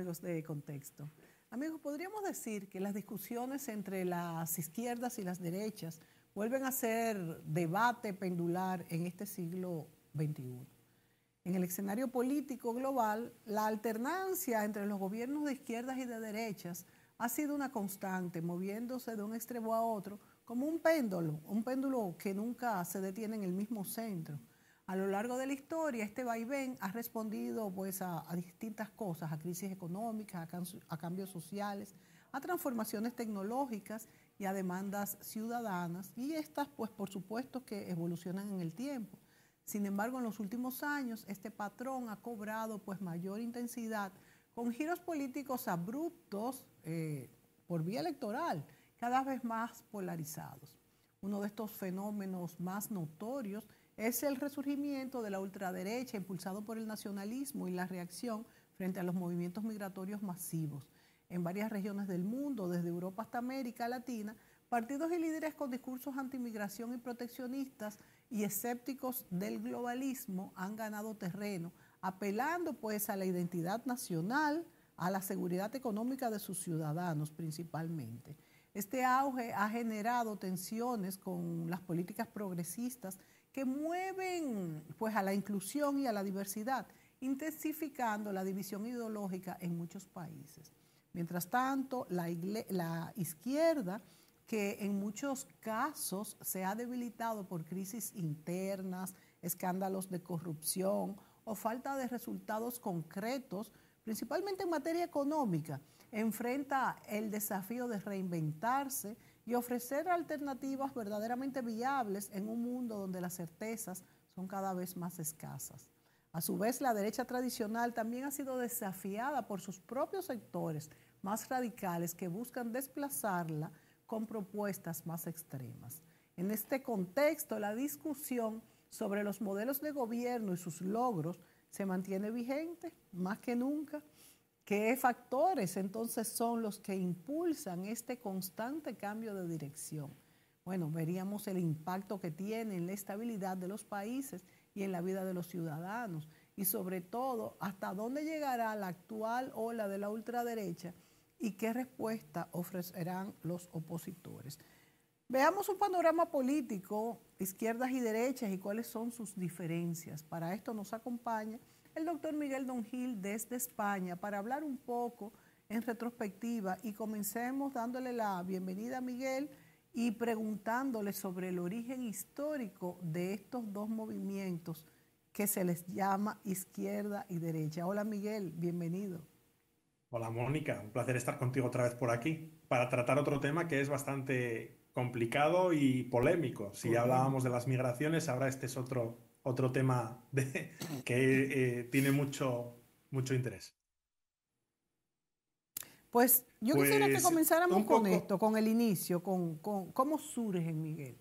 amigos de Contexto. Amigos, podríamos decir que las discusiones entre las izquierdas y las derechas vuelven a ser debate pendular en este siglo XXI. En el escenario político global, la alternancia entre los gobiernos de izquierdas y de derechas ha sido una constante, moviéndose de un extremo a otro como un péndulo que nunca se detiene en el mismo centro. A lo largo de la historia, este vaivén ha respondido pues, a distintas cosas, a crisis económicas, a cambios sociales, a transformaciones tecnológicas y a demandas ciudadanas. Y estas, pues, por supuesto que evolucionan en el tiempo. Sin embargo, en los últimos años, este patrón ha cobrado pues, mayor intensidad con giros políticos abruptos por vía electoral, cada vez más polarizados. Uno de estos fenómenos más notorios es el resurgimiento de la ultraderecha impulsado por el nacionalismo y la reacción frente a los movimientos migratorios masivos. En varias regiones del mundo, desde Europa hasta América Latina, partidos y líderes con discursos antimigración y proteccionistas y escépticos del globalismo han ganado terreno, apelando pues a la identidad nacional, a la seguridad económica de sus ciudadanos principalmente. Este auge ha generado tensiones con las políticas progresistas que mueven pues, a la inclusión y a la diversidad, intensificando la división ideológica en muchos países. Mientras tanto, la izquierda, que en muchos casos se ha debilitado por crisis internas, escándalos de corrupción o falta de resultados concretos, principalmente en materia económica, enfrenta el desafío de reinventarse y ofrecer alternativas verdaderamente viables en un mundo donde las certezas son cada vez más escasas. A su vez, la derecha tradicional también ha sido desafiada por sus propios sectores más radicales que buscan desplazarla con propuestas más extremas. En este contexto, la discusión sobre los modelos de gobierno y sus logros se mantiene vigente más que nunca. ¿Qué factores entonces son los que impulsan este constante cambio de dirección? Bueno, veríamos el impacto que tiene en la estabilidad de los países y en la vida de los ciudadanos y sobre todo hasta dónde llegará la actual ola de la ultraderecha y qué respuesta ofrecerán los opositores. Veamos un panorama político, izquierdas y derechas y cuáles son sus diferencias. Para esto nos acompaña el doctor Miguel Don Gil desde España para hablar un poco en retrospectiva y comencemos dándole la bienvenida a Miguel y preguntándole sobre el origen histórico de estos dos movimientos que se les llama izquierda y derecha. Hola Miguel, bienvenido. Hola Mónica, un placer estar contigo otra vez por aquí para tratar otro tema que es bastante complicado y polémico. Si ya hablábamos de las migraciones, ahora este es otro tema que tiene mucho interés. Pues yo quisiera que Pues comenzáramos un con poco, esto, con el inicio, con cómo surgen, Miguel.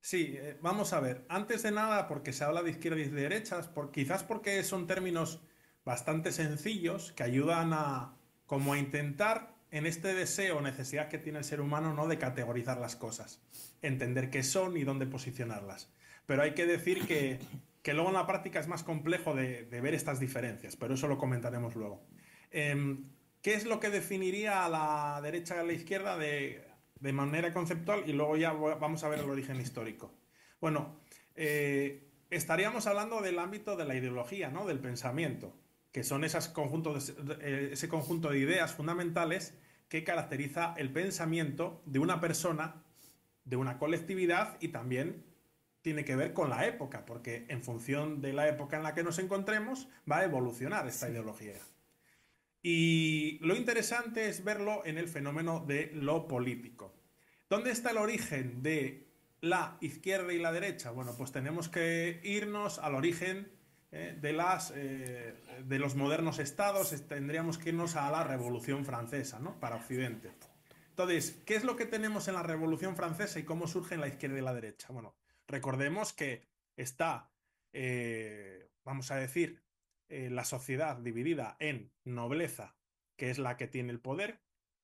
sí, vamos a ver. Antes de nada, porque se habla de izquierdas y de derechas, quizás porque son términos bastante sencillos que ayudan como a intentar en este deseo o necesidad que tiene el ser humano, ¿no? De categorizar las cosas, entender qué son y dónde posicionarlas. Pero hay que decir que luego en la práctica es más complejo de ver estas diferencias, pero eso lo comentaremos luego. Em, ¿Qué es lo que definiría a la derecha y a la izquierda de manera conceptual? Y luego ya vamos a ver el origen histórico. Bueno, estaríamos hablando del ámbito de la ideología, ¿no? Del pensamiento, que son ese conjunto de ideas fundamentales que caracteriza el pensamiento de una persona, de una colectividad y también tiene que ver con la época, porque en función de la época en la que nos encontremos va a evolucionar esta Sí. ideología. Y lo interesante es verlo en el fenómeno de lo político. ¿Dónde está el origen de la izquierda y la derecha? Bueno, pues tenemos que irnos al origen de los modernos estados, tendríamos que irnos a la Revolución Francesa, ¿no? Para Occidente. Entonces, ¿qué es lo que tenemos en la Revolución Francesa y cómo surgen la izquierda y la derecha? Bueno, recordemos que está, vamos a decir, la sociedad dividida en nobleza, que es la que tiene el poder,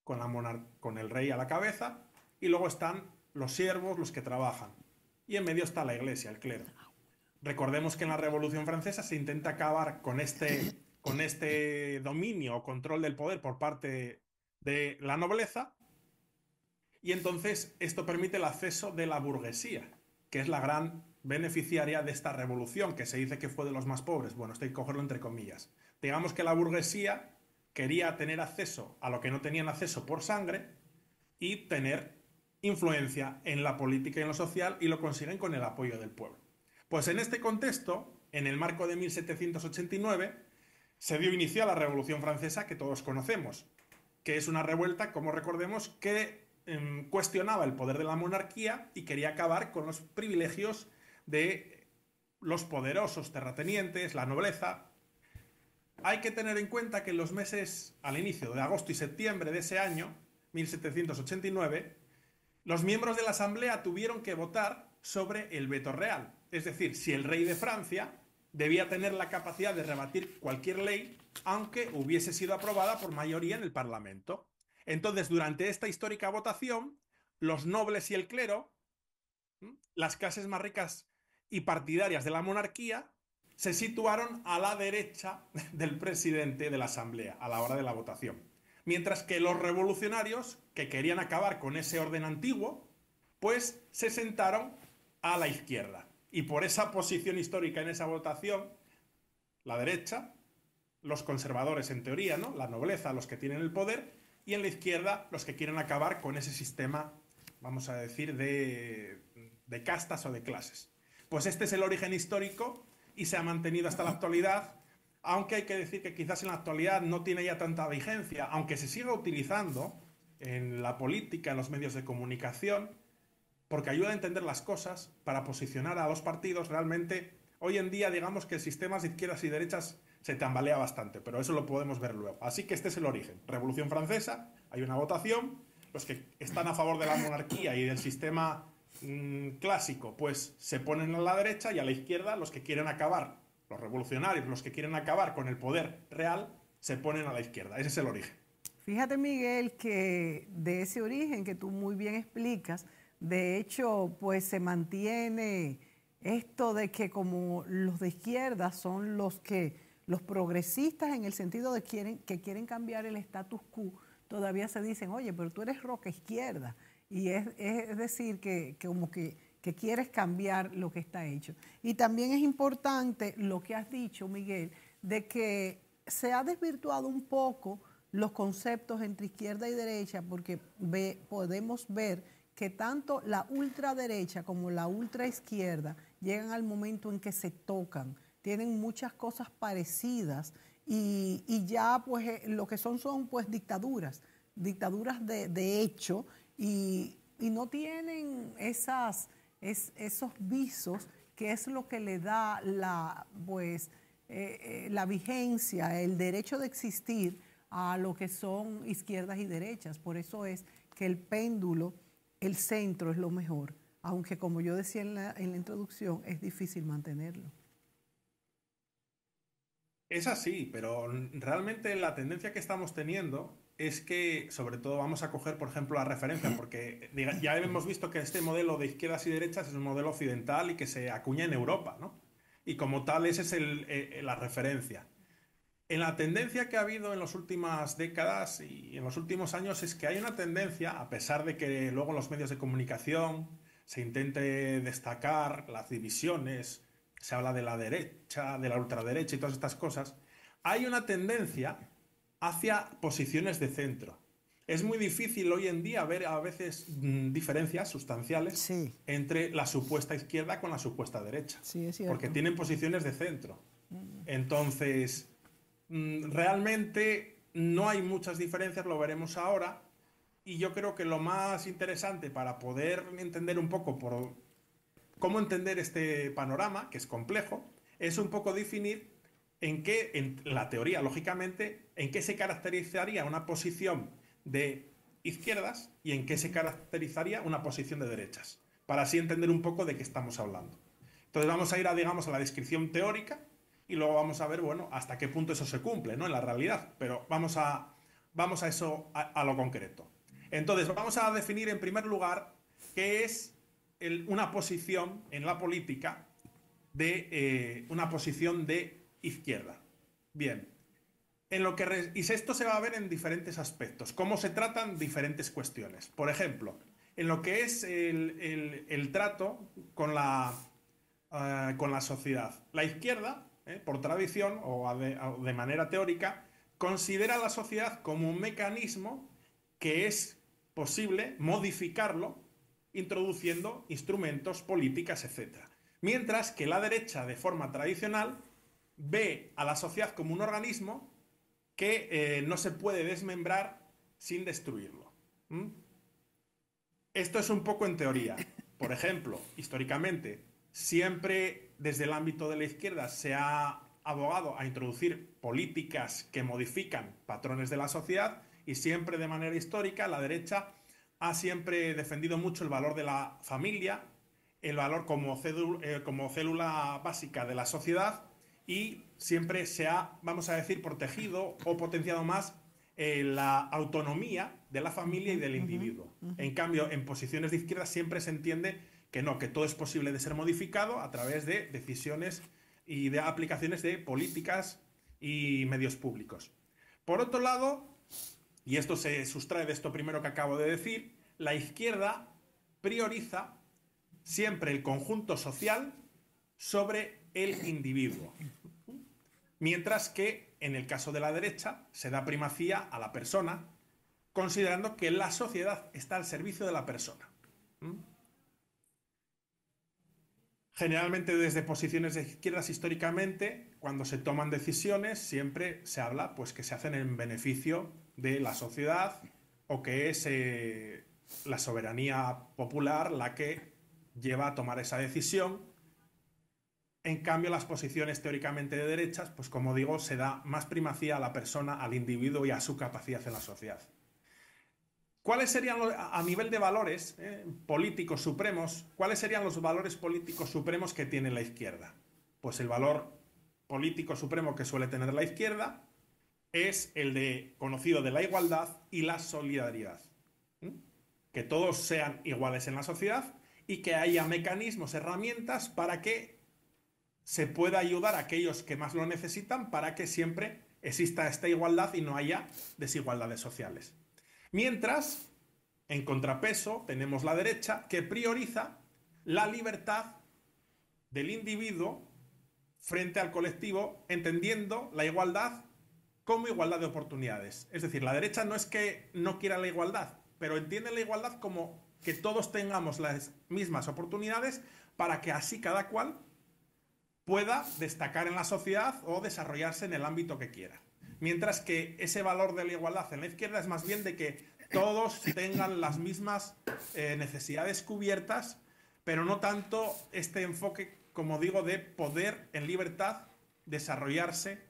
con el rey a la cabeza, y luego están los siervos, los que trabajan. Y en medio está la iglesia, el clero. Recordemos que en la Revolución Francesa se intenta acabar con este con este dominio o control del poder por parte de la nobleza, y entonces esto permite el acceso de la burguesía, que es la gran beneficiaria de esta revolución, que se dice que fue de los más pobres. Bueno, esto hay que cogerlo entre comillas. Digamos que la burguesía quería tener acceso a lo que no tenían acceso por sangre y tener influencia en la política y en lo social, y lo consiguen con el apoyo del pueblo. Pues en este contexto, en el marco de 1789, se dio inicio a la Revolución Francesa que todos conocemos, que es una revuelta, como recordemos, que cuestionaba el poder de la monarquía y quería acabar con los privilegios de los poderosos terratenientes, la nobleza. Hay que tener en cuenta que en los meses al inicio de agosto y septiembre de ese año, 1789, los miembros de la Asamblea tuvieron que votar sobre el veto real, es decir, si el rey de Francia debía tener la capacidad de rebatir cualquier ley, aunque hubiese sido aprobada por mayoría en el Parlamento. Entonces, durante esta histórica votación, los nobles y el clero, las clases más ricas y partidarias de la monarquía, se situaron a la derecha del presidente de la Asamblea a la hora de la votación. Mientras que los revolucionarios, que querían acabar con ese orden antiguo, pues se sentaron a la izquierda. Y por esa posición histórica en esa votación, la derecha, los conservadores en teoría, ¿no? La nobleza, los que tienen el poder, y en la izquierda, los que quieren acabar con ese sistema, vamos a decir, de castas o de clases. Pues este es el origen histórico y se ha mantenido hasta la actualidad, aunque hay que decir que quizás en la actualidad no tiene ya tanta vigencia, aunque se siga utilizando en la política, en los medios de comunicación, porque ayuda a entender las cosas para posicionar a los partidos. Realmente, hoy en día, digamos que el sistema de izquierdas y derechas se tambalea bastante, pero eso lo podemos ver luego. Así que este es el origen. Revolución Francesa, hay una votación, los que están a favor de la monarquía y del sistema clásico, pues se ponen a la derecha, y a la izquierda, los que quieren acabar, los revolucionarios, los que quieren acabar con el poder real, se ponen a la izquierda. Ese es el origen. Fíjate, Miguel, que de ese origen que tú muy bien explicas, de hecho, pues se mantiene esto de que como los de izquierda son los progresistas en el sentido de que quieren cambiar el status quo, todavía se dicen, oye, pero tú eres roca izquierda. Y es decir, que como que quieres cambiar lo que está hecho. Y también es importante lo que has dicho, Miguel, de que se ha desvirtuado un poco los conceptos entre izquierda y derecha, porque podemos ver que tanto la ultraderecha como la ultraizquierda llegan al momento en que se tocan, tienen muchas cosas parecidas y ya pues lo que son pues dictaduras de hecho y no tienen esos visos que es lo que le da la vigencia, el derecho de existir a lo que son izquierdas y derechas. Por eso es que el péndulo, el centro es lo mejor, aunque como yo decía en la introducción, es difícil mantenerlo. Es así, pero realmente la tendencia que estamos teniendo es que, sobre todo, vamos a coger, por ejemplo, la referencia, porque ya hemos visto que este modelo de izquierdas y derechas es un modelo occidental y que se acuña en Europa, ¿no? Y como tal, esa es la referencia. En la tendencia que ha habido en las últimas décadas y en los últimos años es que hay una tendencia, a pesar de que luego en los medios de comunicación se intente destacar las divisiones, se habla de la derecha, de la ultraderecha y todas estas cosas, hay una tendencia hacia posiciones de centro. Es muy difícil hoy en día ver a veces diferencias sustanciales entre la supuesta izquierda con la supuesta derecha, sí, es cierto, porque tienen posiciones de centro. Entonces, realmente no hay muchas diferencias, lo veremos ahora, y yo creo que lo más interesante para poder entender un poco por cómo entender este panorama, que es complejo, es un poco definir en la teoría, lógicamente, en qué se caracterizaría una posición de izquierdas y en qué se caracterizaría una posición de derechas, para así entender un poco de qué estamos hablando. Entonces vamos a ir digamos, a la descripción teórica y luego vamos a ver, bueno, hasta qué punto eso se cumple, ¿no? En la realidad, pero vamos a eso, a lo concreto. Entonces, vamos a definir en primer lugar qué es una posición en la política una posición de izquierda. Bien, y esto se va a ver en diferentes aspectos, cómo se tratan diferentes cuestiones. Por ejemplo, en lo que es el trato con la sociedad. La izquierda, por tradición o de manera teórica, considera a la sociedad como un mecanismo que es posible modificarlo introduciendo instrumentos, políticas, etc. Mientras que la derecha, de forma tradicional, ve a la sociedad como un organismo que no se puede desmembrar sin destruirlo. ¿Mm? Esto es un poco en teoría. Por ejemplo, históricamente, siempre desde el ámbito de la izquierda se ha abogado a introducir políticas que modifican patrones de la sociedad y siempre de manera histórica la derecha ha siempre defendido mucho el valor de la familia, el valor como célula básica de la sociedad y siempre se ha, vamos a decir, protegido o potenciado más la autonomía de la familia y del individuo. En cambio, en posiciones de izquierda siempre se entiende que no, que todo es posible de ser modificado a través de decisiones y de aplicaciones de políticas y medios públicos. Por otro lado, y esto se sustrae de esto primero que acabo de decir, la izquierda prioriza siempre el conjunto social sobre el individuo. Mientras que en el caso de la derecha se da primacía a la persona, considerando que la sociedad está al servicio de la persona. Generalmente desde posiciones de izquierdas históricamente, cuando se toman decisiones, siempre se habla pues, que se hacen en beneficio de la sociedad o que es la soberanía popular la que lleva a tomar esa decisión. En cambio, las posiciones teóricamente de derechas, pues como digo, se da más primacía a la persona, al individuo y a su capacidad en la sociedad. ¿Cuáles serían, a nivel de valores políticos supremos, cuáles serían los valores políticos supremos que tiene la izquierda? Pues el valor político supremo que suele tener la izquierda es el conocido de la igualdad y la solidaridad. Que todos sean iguales en la sociedad y que haya mecanismos, herramientas para que se pueda ayudar a aquellos que más lo necesitan para que siempre exista esta igualdad y no haya desigualdades sociales. Mientras, en contrapeso, tenemos la derecha que prioriza la libertad del individuo frente al colectivo, entendiendo la igualdad como igualdad de oportunidades. Es decir, la derecha no es que no quiera la igualdad, pero entiende la igualdad como que todos tengamos las mismas oportunidades para que así cada cual pueda destacar en la sociedad o desarrollarse en el ámbito que quiera. Mientras que ese valor de la igualdad en la izquierda es más bien de que todos tengan las mismas necesidades cubiertas, pero no tanto este enfoque, como digo, de poder en libertad desarrollarse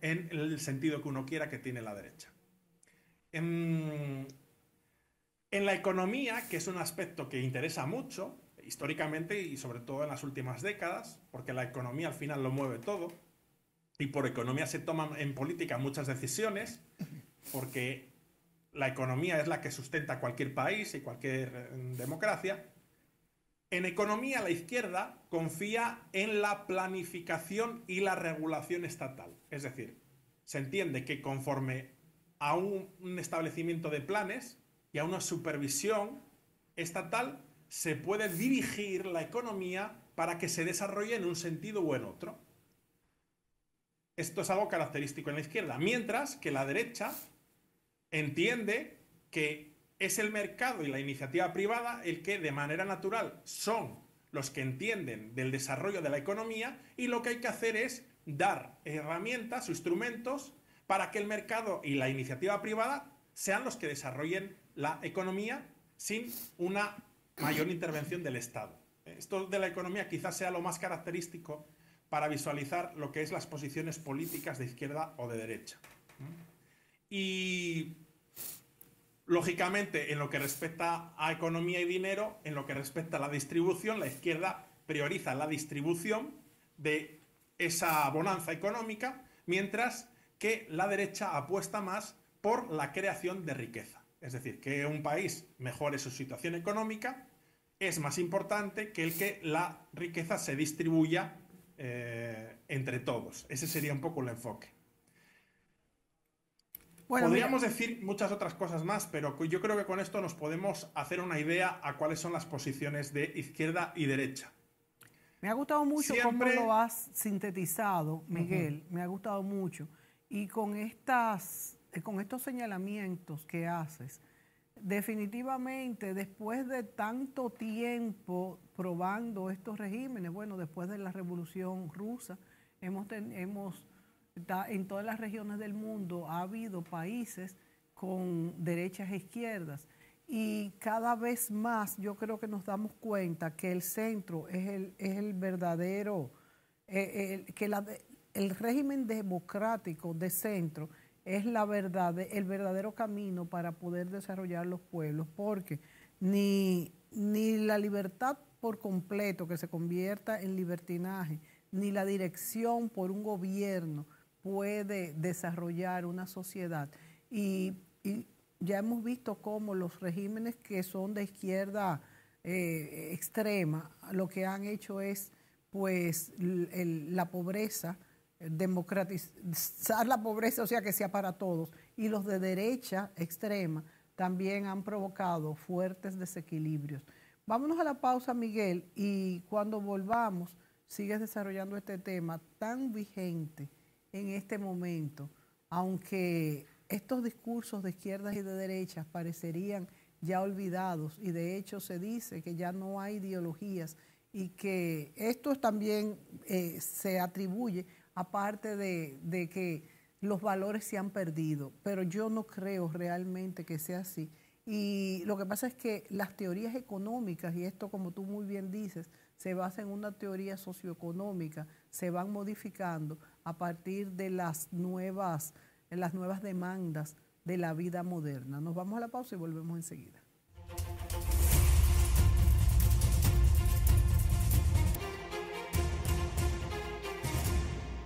en el sentido que uno quiera que tiene la derecha. En la economía, que es un aspecto que interesa mucho, históricamente y sobre todo en las últimas décadas, porque la economía al final lo mueve todo, y por economía se toman en política muchas decisiones, porque la economía es la que sustenta cualquier país y cualquier democracia. En economía la izquierda confía en la planificación y la regulación estatal. Es decir, se entiende que conforme a un establecimiento de planes y a una supervisión estatal, se puede dirigir la economía para que se desarrolle en un sentido u en otro. Esto es algo característico en la izquierda, mientras que la derecha entiende que es el mercado y la iniciativa privada el que de manera natural son los que entienden del desarrollo de la economía y lo que hay que hacer es dar herramientas o instrumentos para que el mercado y la iniciativa privada sean los que desarrollen la economía sin una mayor intervención del Estado. Esto de la economía quizás sea lo más característico para visualizar lo que es las posiciones políticas de izquierda o de derecha. Y, lógicamente, en lo que respecta a economía y dinero, en lo que respecta a la distribución, la izquierda prioriza la distribución de esa bonanza económica, mientras que la derecha apuesta más por la creación de riqueza. Es decir, que un país mejore su situación económica es más importante que el que la riqueza se distribuya entre todos. Ese sería un poco el enfoque. Bueno, Podríamos mira, decir muchas otras cosas más, pero yo creo que con esto nos podemos hacer una idea a cuáles son las posiciones de izquierda y derecha. me ha gustado mucho cómo lo Siempre, has sintetizado, ujú, Miguel, me ha gustado mucho. Y con estos señalamientos que haces, definitivamente después de tanto tiempo probando estos regímenes, bueno, después de la Revolución Rusa, en todas las regiones del mundo ha habido países con derechas e izquierdas. Y cada vez más yo creo que nos damos cuenta que el centro es el verdadero, el régimen democrático de centro es el verdadero camino para poder desarrollar los pueblos, porque ni la libertad por completo que se convierta en libertinaje, ni la dirección por un gobierno puede desarrollar una sociedad. Y ya hemos visto cómo los regímenes que son de izquierda extrema, lo que han hecho es pues la pobreza, democratizar la pobreza, o sea que sea para todos, y los de derecha extrema también han provocado fuertes desequilibrios. Vámonos a la pausa, Miguel, y cuando volvamos, sigues desarrollando este tema tan vigente en este momento, aunque estos discursos de izquierdas y de derechas parecerían ya olvidados y de hecho se dice que ya no hay ideologías y que esto también se atribuye aparte de que los valores se han perdido, pero yo no creo realmente que sea así. Y lo que pasa es que las teorías económicas, y esto como tú muy bien dices, se basa en una teoría socioeconómica, se van modificando a partir de las nuevas demandas de la vida moderna. Nos vamos a la pausa y volvemos enseguida.